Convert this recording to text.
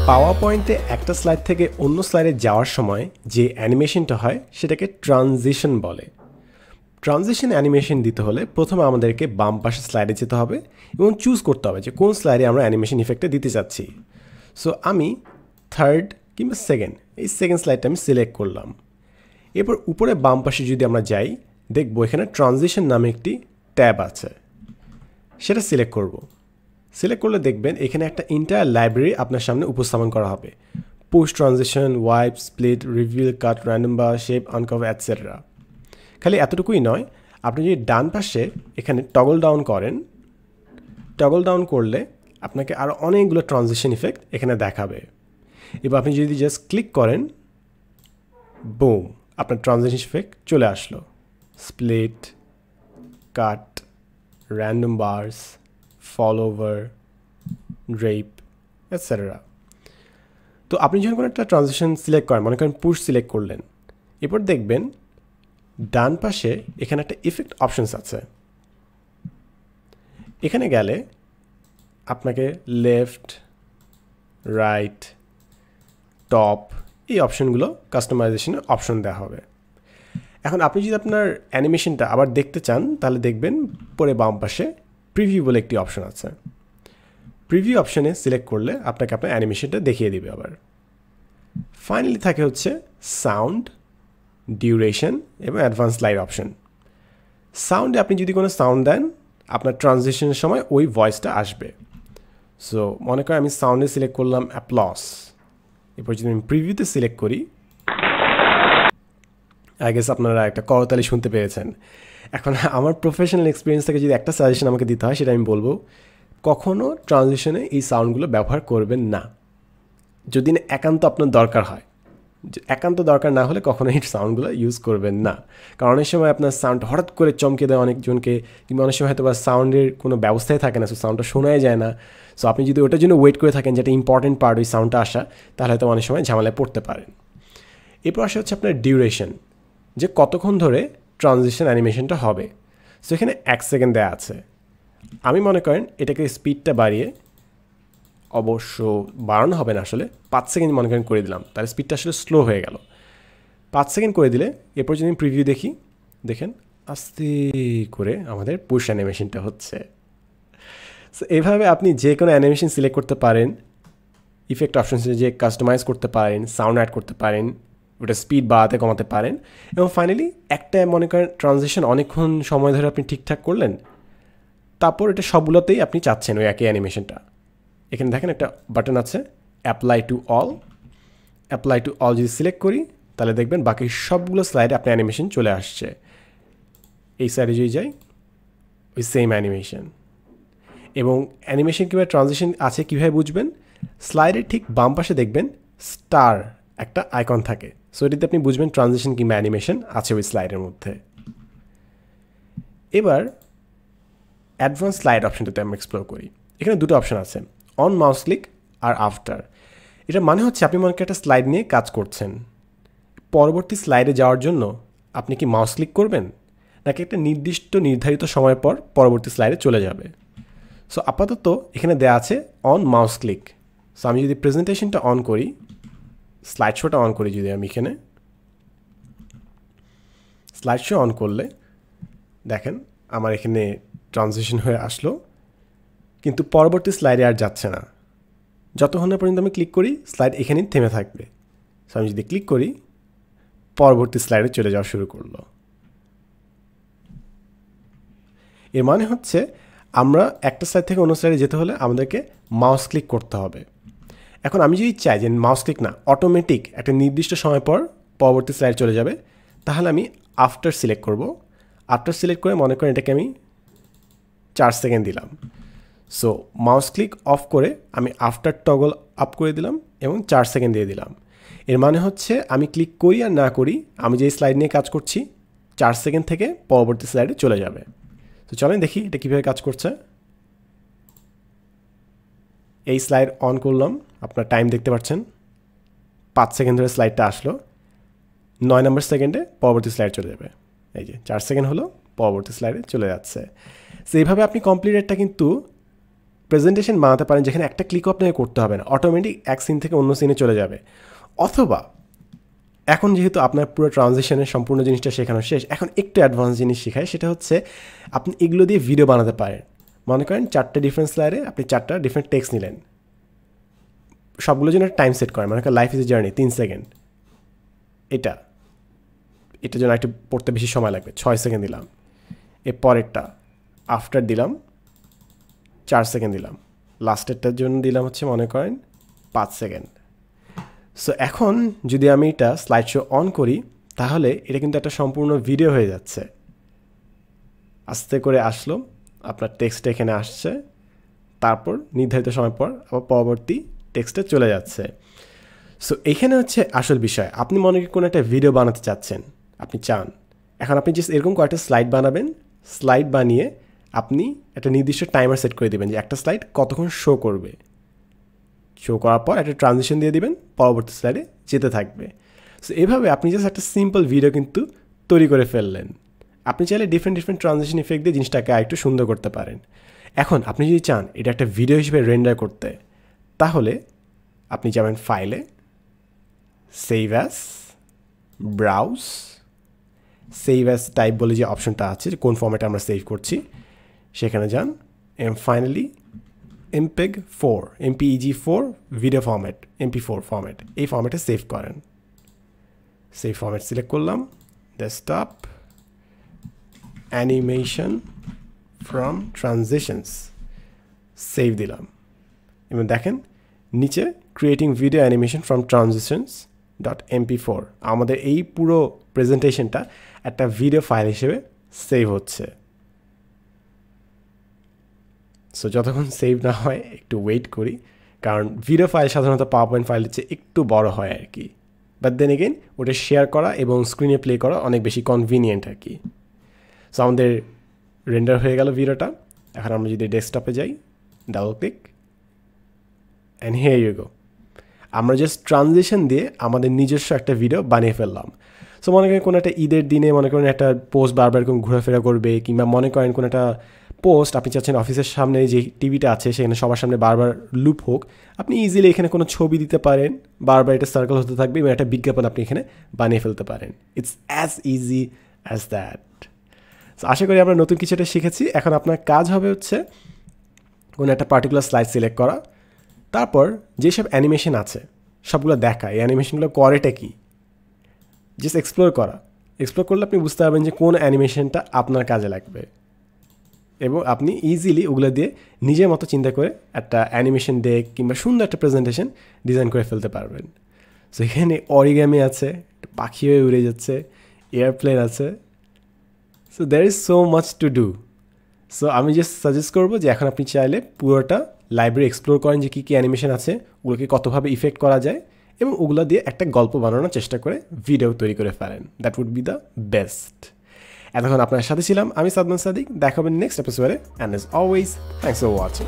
পাওয়ার পয়েন্টে একটা স্লাইড থেকে অন্য স্লাইডে যাওয়ার সময় যে অ্যানিমেশনটা হয় সেটাকে ট্রানজিশন বলে। ট্রানজিশন অ্যানিমেশন দিতে হলে প্রথমে আমাদেরকে বাম পাশে স্লাইডে যেতে হবে এবং চুজ করতে হবে যে কোন স্লাইডে আমরা অ্যানিমেশন ইফেক্টটা দিতে চাচ্ছি। সো আমি থার্ড কিংবা সেকেন্ড, এই সেকেন্ড স্লাইডটা আমি সিলেক্ট করলাম। এরপর উপরে বাম পাশে যদি আমরা যাই, দেখবো এখানে ট্রানজিশন নামে একটি ট্যাব আছে, সেটা সিলেক্ট করব। সিলেক্ট করলে দেখবেন এখানে একটা ইন্টায়ার লাইব্রেরি আপনার সামনে উপস্থাপন করা হবে। Push transition, wipe, split, reveal, cut, random bar, shape, uncover, etcetera. খালি এতটুকুই নয়, আপনি যদি ডান পাশে এখানে টগল ডাউন করেন, টগল ডাউন করলে আপনাকে আরও অনেকগুলো ট্রানজিশন ইফেক্ট এখানে দেখাবে। এবার আপনি যদি জাস্ট ক্লিক করেন, বুম, আপনার ট্রানজিশন ইফেক্ট চলে আসলো। স্প্লিট, কাট, র্যান্ডম বার্স, ফল ওভার, ড্রেপ, এটসেট্রা। তো আপনি যখন কোনো একটা ট্রানজিশন সিলেক্ট করেন, মনে করেন পুশ সিলেক্ট করলেন, এরপর দেখবেন ডান পাশে এখানে একটা ইফেক্ট অপশনস আছে। এখানে গেলে আপনাকে লেফট, রাইট, টপ, এই অপশনগুলো কাস্টমাইজেশনের অপশন দেওয়া হবে। এখন আপনি যদি আপনার অ্যানিমেশনটা আবার দেখতে চান, তাহলে দেখবেন পরে বাম পাশে প্রিভিউ বলে একটি অপশন আছে। প্রিভিউ অপশনে সিলেক্ট করলে আপনাকে আপনার অ্যানিমেশনটা দেখিয়ে দিবে আবার। ফাইনালি থাকে হচ্ছে সাউন্ড, ডিউরেশন এবং অ্যাডভান্স লাইট অপশন। সাউন্ডে আপনি যদি কোনো সাউন্ড দেন, আপনার ট্রানজিশনের সময় ওই ভয়েসটা আসবে। সো মনে করেন আমি সাউন্ডে সিলেক্ট করলাম অ্যাপ্লস। এরপর যদি আমি প্রিভিউতে সিলেক্ট করি, আই গেস আপনারা একটা করতালি শুনতে পেয়েছেন। এখন আমার প্রফেশনাল এক্সপিরিয়েন্স থেকে যদি একটা সাজেশন আমাকে দিতে হয়, সেটা আমি বলবো কখনও ট্রানজিশনে এই সাউন্ডগুলো ব্যবহার করবেন না, যদি না একান্ত আপনার দরকার হয়। একান্ত দরকার না হলে কখনো এই সাউন্ডগুলো ইউজ করবেন না, কারণ অনেক সময় আপনার সাউন্ড হঠাৎ করে চমকে দেয় অনেকজনকে, কিংবা অনেক সময় হয়তো বা সাউন্ডের কোনো ব্যবস্থাই থাকে না, সো সাউন্ডটা শোনাই যায় না। সো আপনি যদি ওটার জন্য ওয়েট করে থাকেন যেটা ইম্পর্টেন্ট পার্ট ওই সাউন্ডটা আসা, তাহলে হয়তো অনেক সময় ঝামেলায় পড়তে পারেন। এরপর আসে হচ্ছে আপনার ডিউরেশন, যে কতক্ষণ ধরে ট্রানজিশন অ্যানিমেশনটা হবে। সো এখানে 1 সেকেন্ড দেওয়া আছে। আমি মনে করেন এটাকে স্পিডটা বাড়িয়ে, অবশ্য বাড়ানো হবে না, আসলে 5 সেকেন্ড মনে করেন করে দিলাম, তাহলে স্পিডটা আসলে স্লো হয়ে গেল। 5 সেকেন্ড করে দিলে এরপর যদি আমি প্রিভিউ দেখি, দেখেন আস্তে করে আমাদের পুশ অ্যানিমেশনটা হচ্ছে। সো এইভাবে আপনি যে কোনো অ্যানিমেশন সিলেক্ট করতে পারেন, ইফেক্ট অপশনসে যে কাস্টমাইজ করতে পারেন, সাউন্ড অ্যাড করতে পারেন, ওটা স্পিড বাড়াতে কমাতে পারেন, এবং ফাইনালি একটা মনে করেন ট্রানজিশন অনেকক্ষণ সময় ধরে আপনি ঠিকঠাক করলেন, তারপর এটা সবগুলোতেই আপনি চাচ্ছেন ওই একই অ্যানিমেশনটা। এখানে দেখেন একটা বাটন আছে apply to all. Apply to all যদি সিলেক্ট করি, তাহলে দেখবেন বাকি সবগুলো স্লাইডে আপনার অ্যানিমেশন চলে আসছে। এই সাইডে যদি যাই, ওই সেম অ্যানিমেশন। এবং অ্যানিমেশন কিংবা ট্রানজিশন আছে কীভাবে বুঝবেন? স্লাইডের ঠিক বাম পাশে দেখবেন স্টার একটা আইকন থাকে, সো এটিতে আপনি বুঝবেন ট্রানজিশন কিংবা অ্যানিমেশন আছে ওই স্লাইডের মধ্যে। এবার অ্যাডভান্স স্লাইড অপশনটাতে আমরা এক্সপ্লোর করি। এখানে দুটো অপশন আছে, অন মাউস ক্লিক আর আফটার। এটা মানে হচ্ছে আপনি মনে করেন একটা স্লাইড নিয়ে কাজ করছেন, পরবর্তী স্লাইডে যাওয়ার জন্য আপনি কি মাউস ক্লিক করবেন, নাকি একটা নির্দিষ্ট নির্ধারিত সময় পর পরবর্তী স্লাইডে চলে যাবে? সো আপাতত এখানে দেওয়া আছে অন মাউস ক্লিক। সো আমি যদি প্রেজেন্টেশনটা অন করি, স্লাইড শোটা অন করি, যদি আমি এখানে স্লাইড শো অন করলে দেখেন আমার এখানে ট্রানজিশন হয়ে আসলো, কিন্তু পরবর্তী স্লাইডে আর যাচ্ছে না। যতক্ষণ না পর্যন্ত আমি ক্লিক করি, স্লাইড এখানেই থেমে থাকবে। সো আমি যদি ক্লিক করি, পরবর্তী স্লাইডে চলে যাওয়া শুরু করলো। এর মানে হচ্ছে আমরা একটা স্লাইড থেকে অন্য স্লাইডে যেতে হলে আমাদেরকে মাউস ক্লিক করতে হবে। এখন আমি যদি চাই যে মাউস ক্লিক না, অটোমেটিক একটা নির্দিষ্ট সময় পর পরবর্তী স্লাইড চলে যাবে, তাহলে আমি আফটার সিলেক্ট করব। আফটার সিলেক্ট করে মনে করেন এটাকে আমি 4 সেকেন্ড দিলাম। সো মাউস ক্লিক অফ করে আমি আফটার টগল আপ করে দিলাম এবং 4 সেকেন্ড দিয়ে দিলাম। এর মানে হচ্ছে আমি ক্লিক করি আর না করি, আমি যে স্লাইড নিয়ে কাজ করছি 4 সেকেন্ড থেকে পরবর্তী স্লাইডে চলে যাবে। তো চলেন দেখি এটা কীভাবে কাজ করছে। এই স্লাইড অন করলাম, আপনার টাইম দেখতে পাচ্ছেন 5 সেকেন্ড ধরে স্লাইডটা আসলো, 9 নম্বর সেকেন্ডে পরবর্তী স্লাইড চলে যাবে। এই যে 4 সেকেন্ড হলো, পরবর্তী স্লাইডে চলে যাচ্ছে। সো এইভাবে আপনি কমপ্লিট একটা কিন্তু প্রেজেন্টেশন বানাতে পারেন যেখানে একটা ক্লিকও আপনাকে করতে হবে না, অটোমেটিক এক সিন থেকে অন্য সিনে চলে যাবে। অথবা এখন যেহেতু আপনার পুরো ট্রানজিশনের সম্পূর্ণ জিনিসটা শেখানো শেষ, এখন একটু অ্যাডভান্স জিনিস শেখায়, সেটা হচ্ছে আপনি এগুলো দিয়ে ভিডিও বানাতে পারেন। মনে করেন 4টা ডিফারেন্ট স্লাইডে আপনি 4টা ডিফারেন্ট টেক্সট নিলেন, সবগুলো জন্য টাইম সেট করেন, মানে life is a journey 3 second, এটার জন্য একটু পড়তে বেশি সময় লাগবে 6 সেকেন্ড দিলাম, এর পরেরটা আফটার দিলাম 4 সেকেন্ড দিলাম, লাস্টেরটার জন্য দিলাম হচ্ছে মনে করেন 5 সেকেন্ড। সো এখন যদি আমি এটা স্লাইড শো অন করি তাহলে এটা কিন্তু একটা সম্পূর্ণ ভিডিও হয়ে যাচ্ছে। আস্তে করে আসলো, আপনার টেক্সট এখানে আসছে, তারপর নির্ধারিত সময় পর আবার পরবর্তী টেক্সটে চলে যাচ্ছে। সো এখানে হচ্ছে আসল বিষয়, আপনি মনে করি কোনো একটা ভিডিও বানাতে চাচ্ছেন, আপনি চান, এখন আপনি জাস্ট এরকম কয়েকটা স্লাইড বানাবেন, স্লাইড বানিয়ে আপনি একটা নির্দিষ্ট টাইমার সেট করে দেবেন যে একটা স্লাইড কতক্ষণ শো করবে, শো করার পর একটা ট্রানজিশন দিয়ে দিবেন, পরবর্তী স্লাইডে যেতে থাকবে। সো এভাবে আপনি জাস্ট একটা সিম্পল ভিডিও কিন্তু তৈরি করে ফেললেন। আপনি চাইলে ডিফারেন্ট ট্রানজিশন ইফেক্ট দিয়ে জিনিসটাকে আরেকটু সুন্দর করতে পারেন। এখন আপনি যদি চান এটা একটা ভিডিও হিসেবে রেন্ডার করতে, তাহলে আপনি যাবেন ফাইলে, save as, browse, save as type বলে যে অপশনটা আছে, কোন ফর্ম্যাটে আমরা সেভ করছি সেখানে যান, finally MPEG-4 video format, MP4 format, এই ফরম্যাটে সেভ করেন। সেভ ফরম্যাট সিলেক্ট করলাম, desktop, animation from transitions, save দিলাম। এবং দেখেন নিচে creating video animation from transitions .mp4, আমাদের এই পুরো প্রেজেন্টেশনটা একটা ভিডিও ফাইল হিসেবে সেভ হচ্ছে। সো যতক্ষণ সেভ না হয় একটু ওয়েট করি, কারণ ভিডিও ফাইল সাধারণত পাওয়ার পয়েন্ট ফাইলের চেয়ে একটু বড় হয় আর কি, বাট দেন এগেন ওটা শেয়ার করা এবং স্ক্রিনে প্লে করা অনেক বেশি কনভিনিয়েন্ট আর কি। সো আমাদের রেন্ডার হয়ে গেল ভিডিওটা। এখন আমরা যদি ডেস্কটপে যাই, double click, and here you go, আমরা জাস্ট ট্রানজিশন দিয়ে আমাদের নিজস্ব একটা ভিডিও বানিয়ে ফেললাম। সো মনে করেন কোনো একটা ঈদের দিনে মনে করেন একটা পোস্ট বারবার এরকম ঘোরাফেরা করবে, কিংবা মনে করেন কোনো একটা পোস্ট আপনি চাচ্ছেন অফিসের সামনে যে টিভিটা আছে সেখানে সবার সামনে বারবার লুপ হোক, আপনি ইজিলি এখানে কোনো ছবি দিতে পারেন, বারবার এটা সার্কেল হতে থাকবে এবং একটা বিজ্ঞাপন আপনি এখানে বানিয়ে ফেলতে পারেন। It's as easy as that. So আশা করি আমরা নতুন কিছু একটা শিখেছি। এখন আপনার কাজ হবে হচ্ছে কোনো একটা পার্টিকুলার স্লাইড সিলেক্ট করা, তারপর যেসব অ্যানিমেশন আছে সবগুলো দেখা, এই অ্যানিমেশনগুলো করেটা কি, জাস্ট এক্সপ্লোর করা। এক্সপ্লোর করলে আপনি বুঝতে পারবেন যে কোন অ্যানিমেশনটা আপনার কাজে লাগবে, এবং আপনি ইজিলি ওগুলো দিয়ে নিজের মতো চিন্তা করে একটা অ্যানিমেশন ডেক কিংবা সুন্দর একটা প্রেজেন্টেশন ডিজাইন করে ফেলতে পারবেন। সো এখানে অরিগামি আছে, পাখি হয়ে উড়ে যাচ্ছে, এয়ারপ্লেন আছে, so there is so much to do. So আমি জাস্ট সাজেস্ট করবো যে এখন আপনি চাইলে পুরোটা লাইব্রেরি এক্সপ্লোর করেন যে কী কী অ্যানিমেশন আছে, ওগুলোকে কতভাবে ইফেক্ট করা যায়, এবং ওগুলো দিয়ে একটা গল্প বানানোর চেষ্টা করে ভিডিও তৈরি করে ফেলেন। That would be the best. এতক্ষণ আপনার সাথে ছিলাম আমি সাদমান সাদিক, দেখা হবে নেক্সট এপিসোডে, and as always thanks for watching.